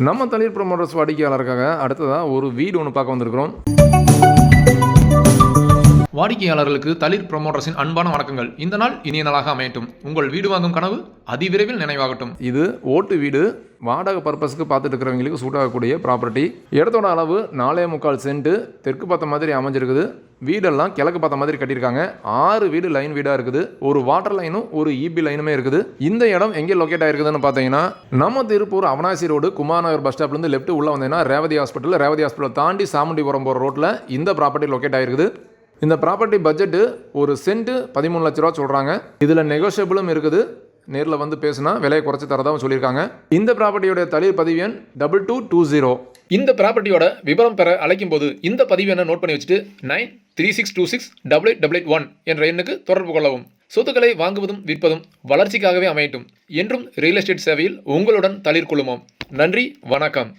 நம்ம தளிர் ப்ரமோட்டர்ஸ் வாடிக்கையாளருக்காக அடுத்ததாக ஒரு வீடு ஒன்று பார்க்க வந்திருக்கிறோம். வாடிக்கையாளர்களுக்கு தளிர் ப்ரமோட்டர்ஸின் அன்பான வணக்கங்கள். இந்த நாள் இனிய நாளாக அமையட்டும். உங்கள் வீடு வாங்கும் கனவு அதிவிரைவில் நினைவாகட்டும். இது ஓட்டு வீடு, வாடகை பர்பஸ்க்கு பார்த்துட்டு இருக்கிறவங்களுக்கு சூட் ஆகக்கூடிய ப்ராப்பர்ட்டி. இடத்தோட அளவு 4.25 சென்ட். தெற்கு பார்த்த மாதிரி அமைஞ்சிருக்குது. வீடெல்லாம் கிழக்கு பார்த்த மாதிரி கட்டியிருக்காங்க. 6 வீடு லைன் வீடாக இருக்குது. ஒரு வாட்டர் லைனும் ஒரு இபி லைனுமே இருக்குது. இந்த இடம் எங்கே லொக்கேட் ஆயிருக்குதுன்னு பார்த்தீங்கன்னா, நம்ம திருப்பூர் அவனாசி ரோடு குமாரநகர் பஸ் ஸ்டாப்லேருந்து லெஃப்ட் உள்ள வந்தீங்கன்னா ரேவதி ஹாஸ்பிட்டல் தாண்டி சாமுண்டிபுரம் போகிற ரோட்டில் இந்த ப்ராப்பர்ட்டி லொக்கேட் ஆயிருக்குது. இந்த ப்ராப்பர்ட்டி பட்ஜெட்டு ஒரு சென்ட் 13 லட்ச ரூபா சொல்கிறாங்க. இதில் நெகோஷியபிளும் இருக்குது. நேரில் வந்து பேசினா விலையை குறைச்சி தரதாகவும் சொல்லியிருக்காங்க. இந்த ப்ராப்பர்ட்டியோட தளிர் பதிவு எண் 2220. இந்த ப்ராப்பர்ட்டியோட விவரம் பெற அழைக்கும் போது இந்த பதிவு எண்ணை நோட் பண்ணி வச்சுட்டு 9362688881 என்ற எண்ணுக்கு தொடர்பு கொள்ளவும். சொத்துக்களை வாங்குவதும் விற்பதும் வளர்ச்சிக்காகவே அமையட்டும். என்றும் ரியல் எஸ்டேட் சேவையில் உங்களுடன் தளிர் குழுமம். நன்றி, வணக்கம்.